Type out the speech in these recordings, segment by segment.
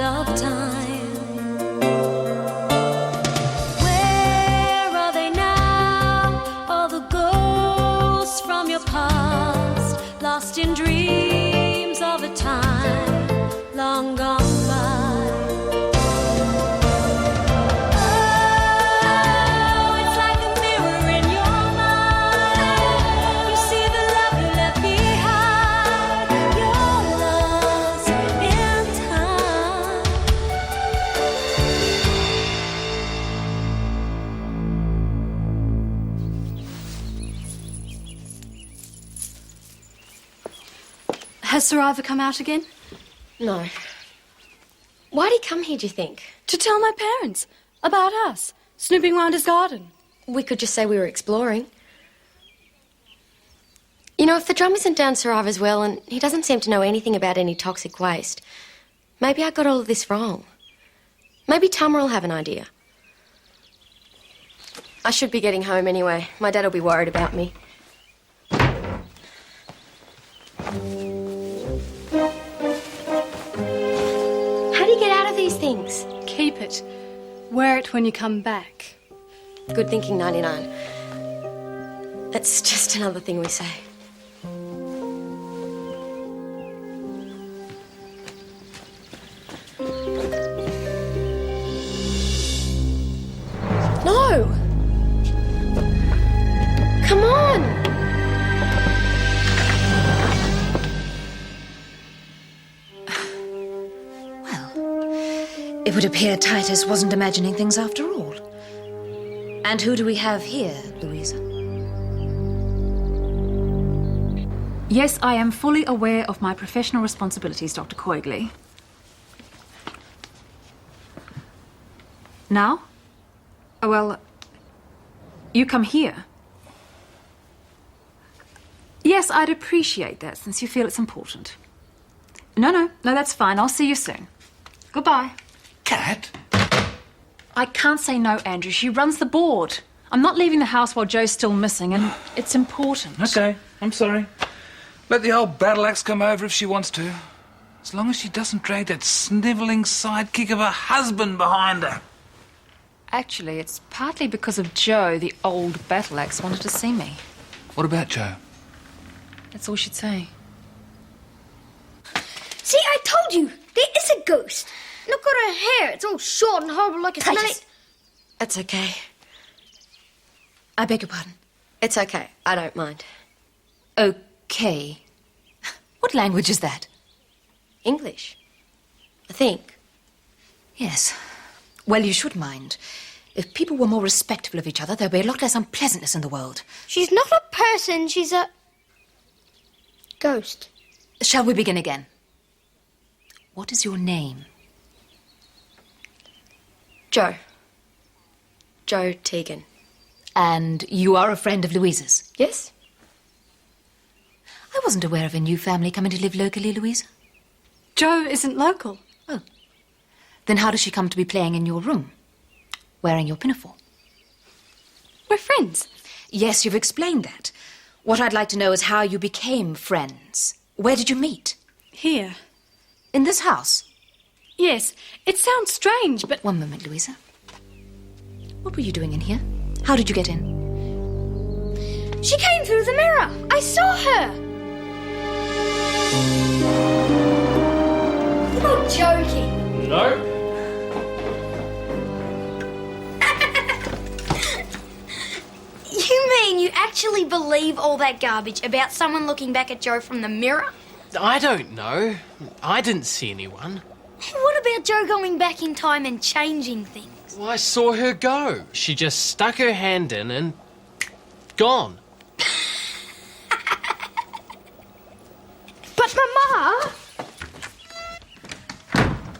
of time. Where are they now? All the ghosts from your past, lost in dreams of a time long gone by. Has Sir Ivor come out again? No. Why'd he come here, do you think? To tell my parents about us, snooping round his garden. We could just say we were exploring. You know, if the drum isn't down Sir Ivor's well and he doesn't seem to know anything about any toxic waste, maybe I got all of this wrong. Maybe Tama will have an idea. I should be getting home anyway. My dad will be worried about me. How do you get out of these things? Keep it. Wear it when you come back. Good thinking, 99. It's just another thing we say. No! Come on! It would appear Titus wasn't imagining things after all. And who do we have here, Louisa? Yes, I am fully aware of my professional responsibilities, Dr. Coigley. Now? Oh, well, you come here. Yes, I'd appreciate that since you feel it's important. No, that's fine. I'll see you soon. Goodbye. Cat? I can't say no, Andrew. She runs the board. I'm not leaving the house while Joe's still missing, and it's important. Okay, I'm sorry. Let the old battle axe come over if she wants to. As long as she doesn't drag that snivelling sidekick of a husband behind her. Actually, it's partly because of Joe the old battle axe wanted to see me. What about Joe? That's all she'd say. See, I told you! There is a ghost! Look at her hair. It's all short and horrible like a smelly... It's okay. I beg your pardon? It's okay. I don't mind. Okay. What language is that? English. I think. Yes. Well, you should mind. If people were more respectful of each other, there'd be a lot less unpleasantness in the world. She's not a person, she's a... ghost. Shall we begin again? What is your name? Jo. Jo Tiegan. And you are a friend of Louisa's? Yes? I wasn't aware of a new family coming to live locally, Louisa. Joe isn't local. Oh. Then how does she come to be playing in your room? Wearing your pinafore? We're friends. Yes, you've explained that. What I'd like to know is how you became friends. Where did you meet? Here. In this house? Yes. It sounds strange, but... One moment, Louisa. What were you doing in here? How did you get in? She came through the mirror. I saw her. You're not joking. No. You mean you actually believe all that garbage about someone looking back at Joe from the mirror? I don't know. I didn't see anyone. What about Joe going back in time and changing things? Well, I saw her go. She just stuck her hand in and... gone. But, Mama...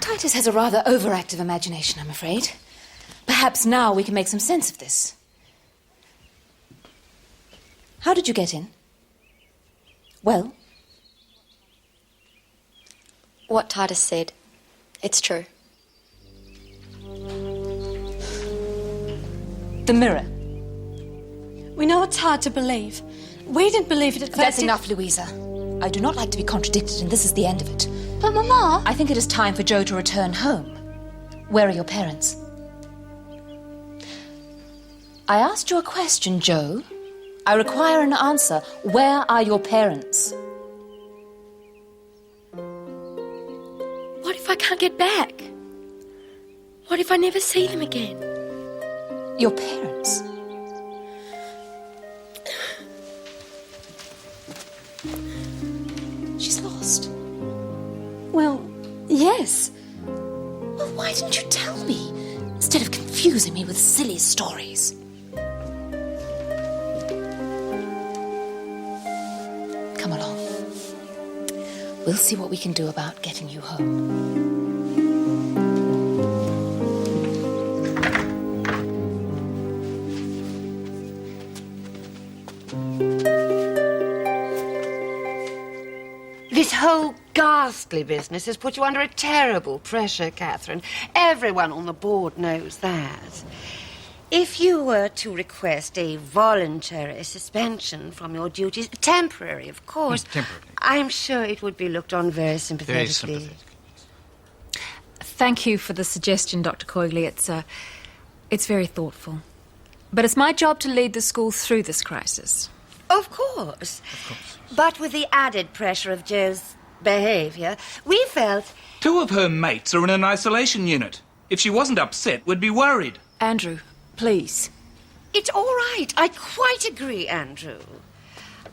Titus has a rather overactive imagination, I'm afraid. Perhaps now we can make some sense of this. How did you get in? Well? What Titus said. It's true. The mirror. We know it's hard to believe. We didn't believe it at first. That's enough, Louisa. I do not like to be contradicted, and this is the end of it. But, Mama... I think it is time for Jo to return home. Where are your parents? I asked you a question, Jo. I require an answer. Where are your parents? What if I can't get back? What if I never see them again? Your parents? She's lost. Well, yes. Well, why didn't you tell me? Instead of confusing me with silly stories. Come along. We'll see what we can do about getting you home. This whole ghastly business has put you under a terrible pressure, Catherine. Everyone on the board knows that. If you were to request a voluntary suspension from your duties, temporary, of course, temporary. I'm sure it would be looked on very sympathetically. Very sympathetic. Thank you for the suggestion, Dr. Coigley. It's very thoughtful. But it's my job to lead the school through this crisis. Of course. But with the added pressure of Jo's behaviour, we felt... 2 of her mates are in an isolation unit. If she wasn't upset, we'd be worried. Andrew, please. It's all right. I quite agree, Andrew.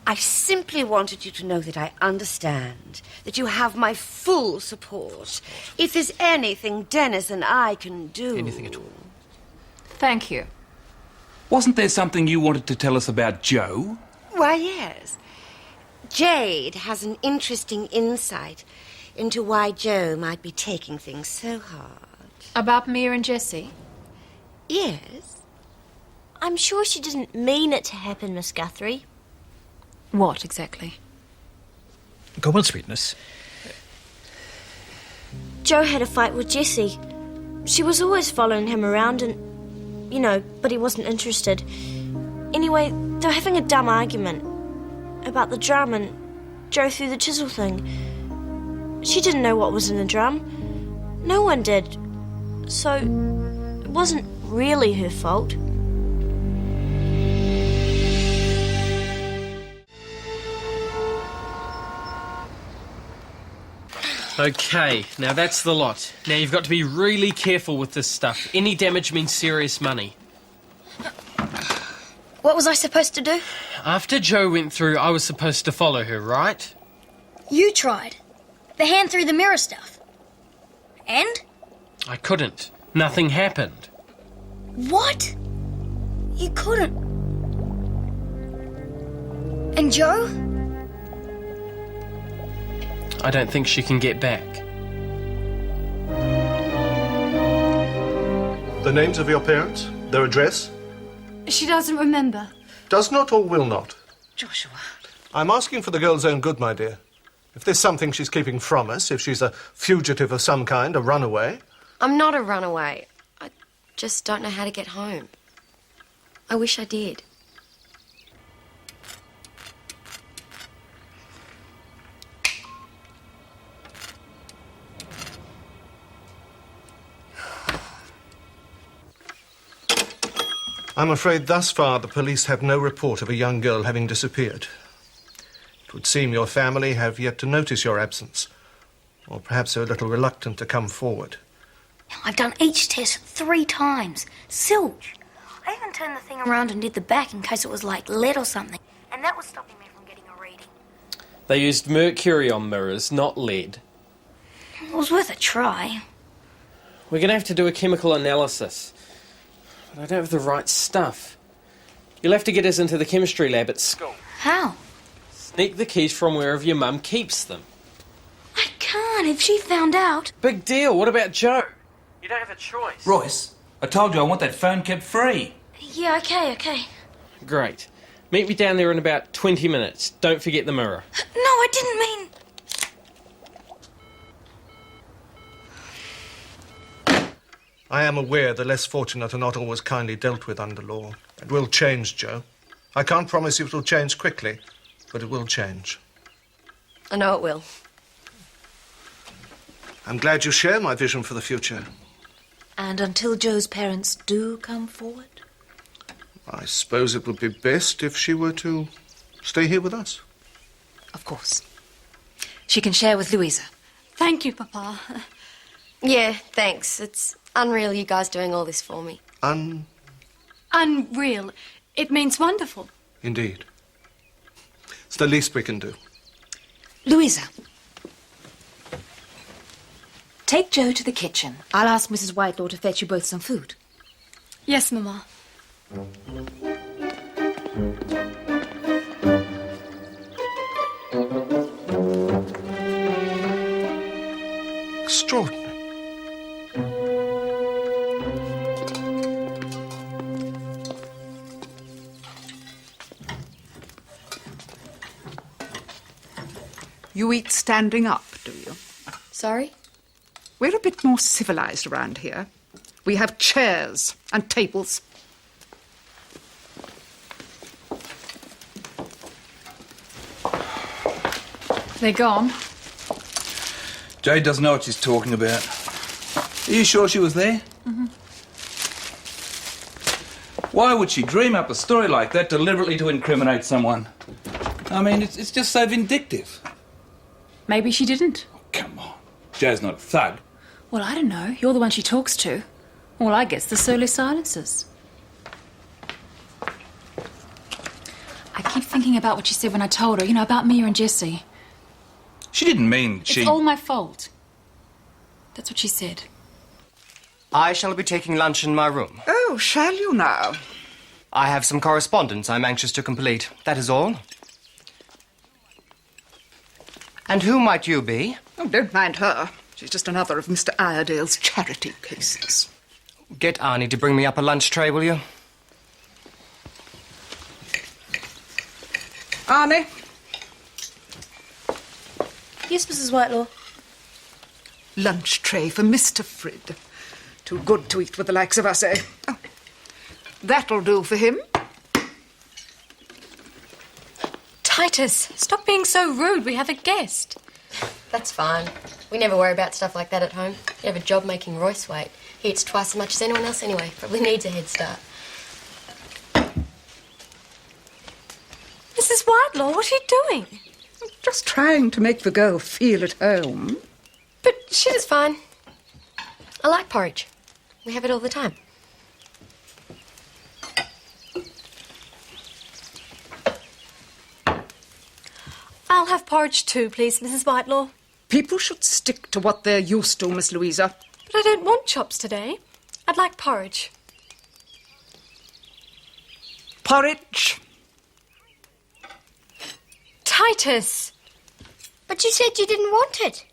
I simply wanted you to know that I understand, that you have my full support. If there's anything Dennis and I can do... Anything at all. Thank you. Wasn't there something you wanted to tell us about Jo? Why, yes. Jade has an interesting insight into why Jo might be taking things so hard. About Mia and Jessie? Yes. I'm sure she didn't mean it to happen, Miss Guthrie. What, exactly? Go on, sweetness. Jo had a fight with Jessie. She was always following him around and, but he wasn't interested. Anyway, they were having a dumb argument about the drum and Jo threw the chisel thing. She didn't know what was in the drum. No one did. So, it wasn't really her fault. Okay, now that's the lot. Now you've got to be really careful with this stuff. Any damage means serious money. What was I supposed to do? After Jo went through, I was supposed to follow her, right? You tried. The hand through the mirror stuff. And? I couldn't. Nothing happened. What? You couldn't. And Jo? I don't think she can get back. The names of your parents? Their address? She doesn't remember. Does not or will not? Joshua. I'm asking for the girl's own good, my dear. If there's something she's keeping from us, if she's a fugitive of some kind, a runaway... I'm not a runaway. I just don't know how to get home. I wish I did. I'm afraid thus far the police have no report of a young girl having disappeared. It would seem your family have yet to notice your absence, or perhaps are a little reluctant to come forward. I've done each test 3 times. Silch. I even turned the thing around and did the back in case it was like lead or something. And that was stopping me from getting a reading. They used mercury on mirrors, not lead. It was worth a try. We're going to have to do a chemical analysis. But I don't have the right stuff. You'll have to get us into the chemistry lab at school. How? Sneak the keys from wherever your mum keeps them. I can't if she found out. Big deal. What about Jo? You don't have a choice. Royce, I told you I want that phone kept free. Yeah, okay. Great. Meet me down there in about 20 minutes. Don't forget the mirror. No, I didn't mean... I am aware the less fortunate are not always kindly dealt with under law. It will change, Jo. I can't promise you it will change quickly, but it will change. I know it will. I'm glad you share my vision for the future. And until Jo's parents do come forward? I suppose it would be best if she were to stay here with us. Of course. She can share with Louisa. Thank you, Papa. Yeah, thanks. It's unreal you guys doing all this for me. Unreal. It means wonderful. Indeed. It's the least we can do. Louisa. Take Jo to the kitchen. I'll ask Mrs. Whitelaw to fetch you both some food. Yes, Mama. Extraordinary. You eat standing up, do you? Sorry? We're a bit more civilized around here. We have chairs and tables. They're gone. Jade doesn't know what she's talking about. Are you sure she was there? Mm-hmm. Why would she dream up a story like that deliberately to incriminate someone? I mean, it's just so vindictive. Maybe she didn't. Oh, come on. Jo's not a thug. Well, I don't know. You're the one she talks to. All I get's the surly silences. I keep thinking about what she said when I told her, about Mia and Jessie. She didn't mean she... It's all my fault. That's what she said. I shall be taking lunch in my room. Oh, shall you now? I have some correspondence I'm anxious to complete. That is all. And who might you be? Oh, don't mind her. She's just another of Mr. Iredale's charity cases. Get Arnie to bring me up a lunch tray, will you? Arnie? Yes, Mrs. Whitelaw. Lunch tray for Mr. Frid. Too good to eat with the likes of us, eh? Oh, that'll do for him. Titus, stop being so rude. We have a guest. That's fine. We never worry about stuff like that at home. You have a job making Royce wait. He eats twice as much as anyone else anyway. Probably needs a head start. Mrs. Whitelaw, what are you doing? Just trying to make the girl feel at home. But she's fine. I like porridge. We have it all the time. I'll have porridge too, please, Mrs. Whitelaw. People should stick to what they're used to, Miss Louisa. But I don't want chops today. I'd like porridge. Porridge. Titus! But you said you didn't want it.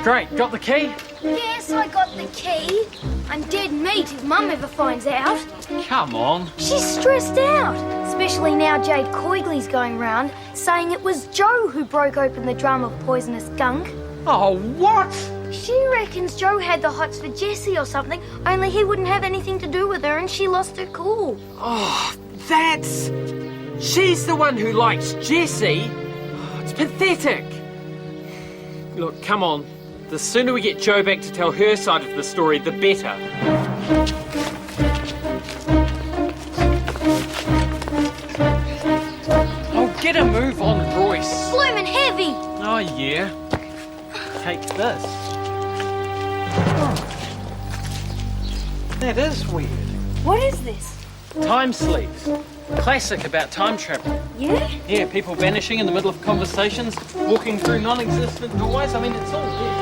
Great, got the key? Yes, I got the key. I'm dead meat if Mum ever finds out. Come on. She's stressed out, especially now Jade Coigley's going round saying it was Jo who broke open the drum of poisonous gunk. Oh, what? She reckons Jo had the hots for Jessie or something, only he wouldn't have anything to do with her and she lost her cool. Oh, that's... She's the one who likes Jessie. Oh, it's pathetic. Look, come on. The sooner we get Jo back to tell her side of the story, the better. Oh, get a move on, Royce. Bloomin' heavy! Oh, yeah. Take this. Oh. That is weird. What is this? Time sleeps. Classic about time travel. Yeah? Yeah, people vanishing in the middle of conversations, walking through non-existent doorways. I mean, it's all there.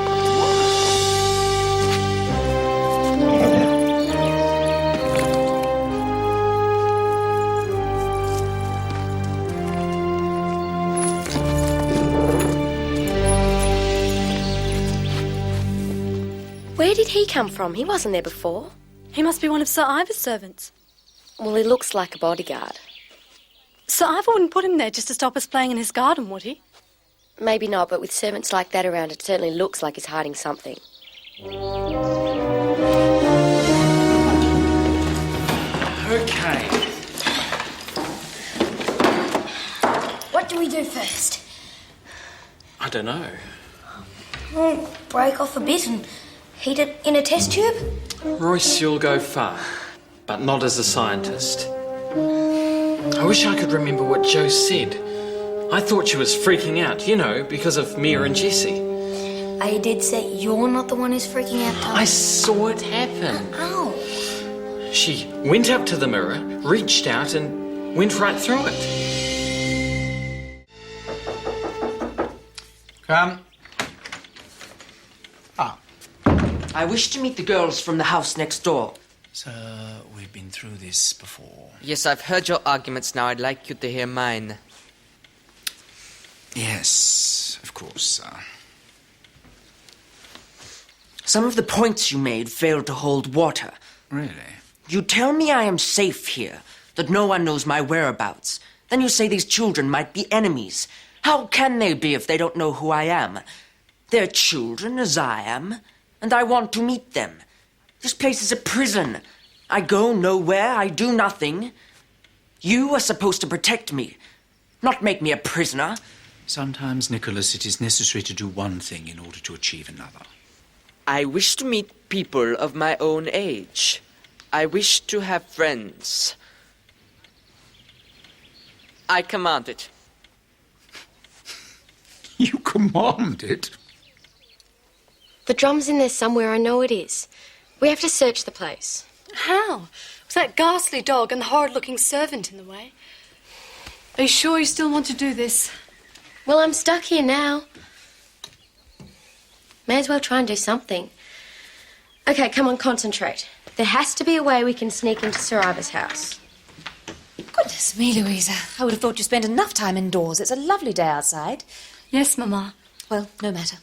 Where did he come from? He wasn't there before. He must be one of Sir Ivor's servants. Well, he looks like a bodyguard. Sir Ivor wouldn't put him there just to stop us playing in his garden, would he? Maybe not, but with servants like that around, it certainly looks like he's hiding something. Okay. What do we do first? I don't know. Well, break off a bit and heat it in a test tube? Royce, you'll go far, but not as a scientist. I wish I could remember what Jo said. I thought she was freaking out, you know, because of Mia and Jessie. I did say you're not the one who's freaking out, Tom. I saw it happen. Oh. She went up to the mirror, reached out and went right through it. Come. I wish to meet the girls from the house next door. Sir, we've been through this before. Yes, I've heard your arguments now. I'd like you to hear mine. Yes, of course, sir. Some of the points you made failed to hold water. Really? You tell me I am safe here, that no one knows my whereabouts. Then you say these children might be enemies. How can they be if they don't know who I am? They're children, as I am, and I want to meet them. This place is a prison. I go nowhere, I do nothing. You are supposed to protect me, not make me a prisoner. Sometimes, Nicholas, it is necessary to do one thing in order to achieve another. I wish to meet people of my own age. I wish to have friends. I command it. You command it? The drum's in there somewhere, I know it is. We have to search the place. How? Was that ghastly dog and the horrid-looking servant in the way? Are you sure you still want to do this? Well, I'm stuck here now. May as well try and do something. Okay, come on, concentrate. There has to be a way we can sneak into Sir Ivor's house. Goodness me, Louisa. I would have thought you spent enough time indoors. It's a lovely day outside. Yes, Mamma. Well, no matter.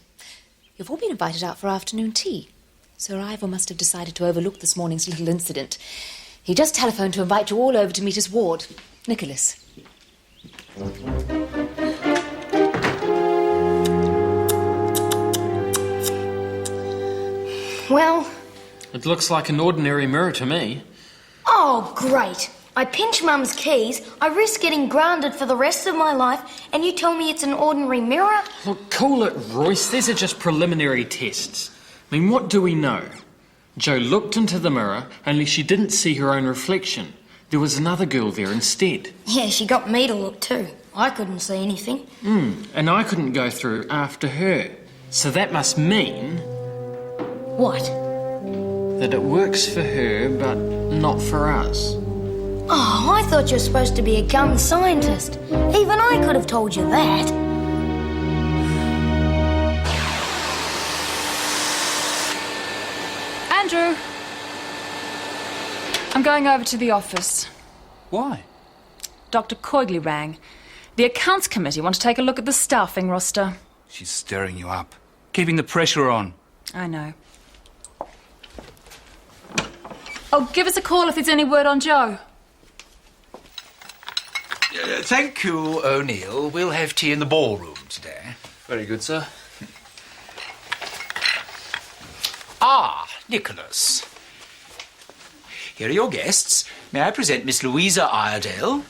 You've all been invited out for afternoon tea. Sir Ivor must have decided to overlook this morning's little incident. He just telephoned to invite you all over to meet his ward, Nicholas. Well... It looks like an ordinary mirror to me. Oh, great. I pinch Mum's keys, I risk getting grounded for the rest of my life, and you tell me it's an ordinary mirror? Look, call it, Royce. These are just preliminary tests. I mean, what do we know? Jo looked into the mirror, only she didn't see her own reflection. There was another girl there instead. Yeah, she got me to look too. I couldn't see anything. And I couldn't go through after her. So that must mean... What? That it works for her, but not for us. Oh, I thought you were supposed to be a gun scientist. Even I could have told you that. Andrew! I'm going over to the office. Why? Dr. Coigley rang. The accounts committee want to take a look at the staffing roster. She's stirring you up, keeping the pressure on. I know. Oh, give us a call if there's any word on Jo. Thank you, O'Neill. We'll have tea in the ballroom today. Very good, sir. Ah, Nicholas. Here are your guests. May I present Miss Louisa Iredale,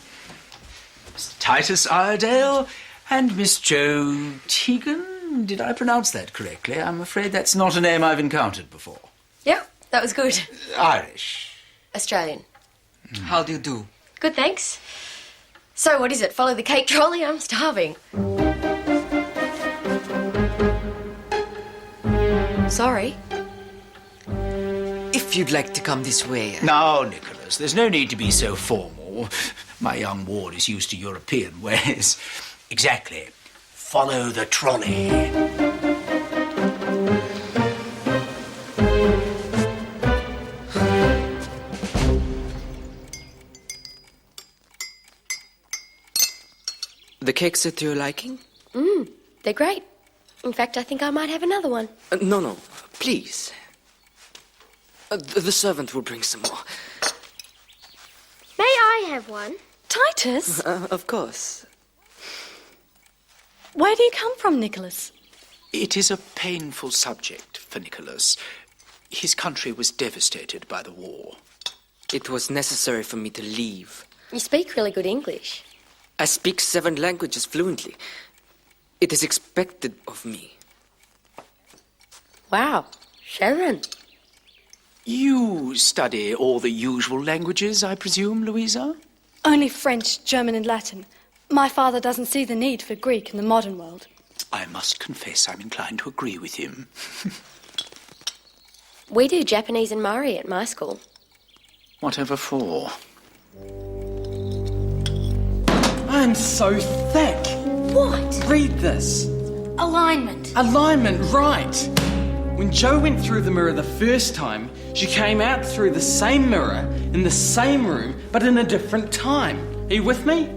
Mr. Titus Iredale, and Miss Jo Tiegan. Did I pronounce that correctly? I'm afraid that's not a name I've encountered before. Yeah, that was good. Irish. Australian. How do you do? Good, thanks. So, what is it? Follow the cake trolley? I'm starving. Sorry. If you'd like to come this way. Now, Nicholas, there's no need to be so formal. My young ward is used to European ways. Exactly. Follow the trolley. The cakes are to your liking? They're great. In fact, I think I might have another one. No, please. The servant will bring some more. May I have one? Titus? Of course. Where do you come from, Nicholas? It is a painful subject for Nicholas. His country was devastated by the war. It was necessary for me to leave. You speak really good English. I speak 7 languages fluently. It is expected of me. Wow, 7. You study all the usual languages, I presume, Louisa? Only French, German, and Latin. My father doesn't see the need for Greek in the modern world. I must confess I'm inclined to agree with him. We do Japanese and Maori at my school. Whatever for? I'm so thick. What? Read this. Alignment. Alignment, right. When Jo went through the mirror the first time, she came out through the same mirror in the same room, but in a different time. Are you with me?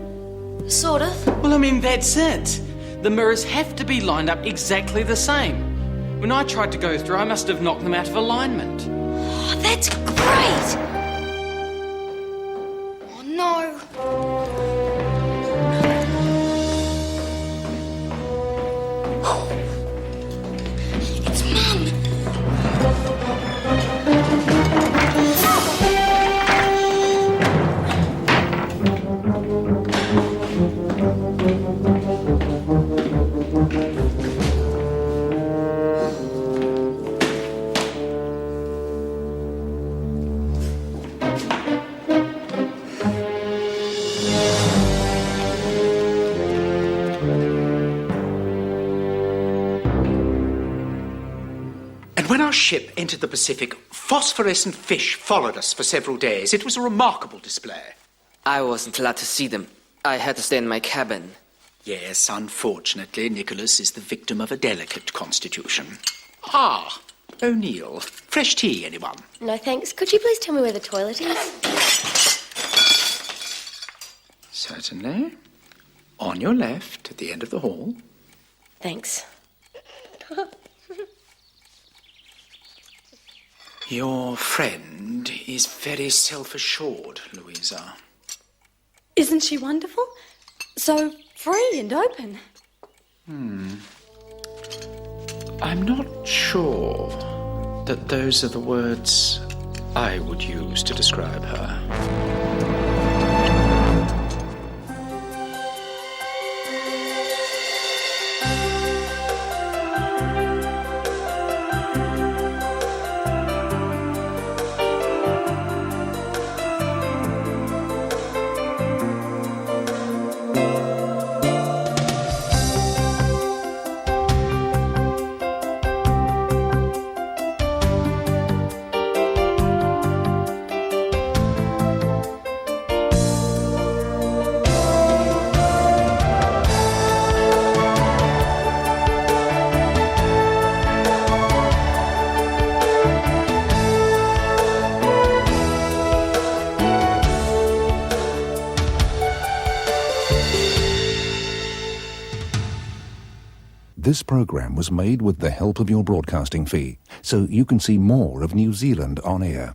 Sort of. Well, I mean, that's it. The mirrors have to be lined up exactly the same. When I tried to go through, I must have knocked them out of alignment. Oh, that's great! Oh, no. It's Mum! When our ship entered the Pacific, phosphorescent fish followed us for several days. It was a remarkable display. I wasn't allowed to see them. I had to stay in my cabin. Yes, unfortunately, Nicholas is the victim of a delicate constitution. Ah, O'Neill. Fresh tea, anyone? No, thanks. Could you please tell me where the toilet is? Certainly. On your left, at the end of the hall. Thanks. Your friend is very self-assured, Louisa. Isn't she wonderful? So free and open. I'm not sure that those are the words I would use to describe her. This program was made with the help of your broadcasting fee, so you can see more of New Zealand on air.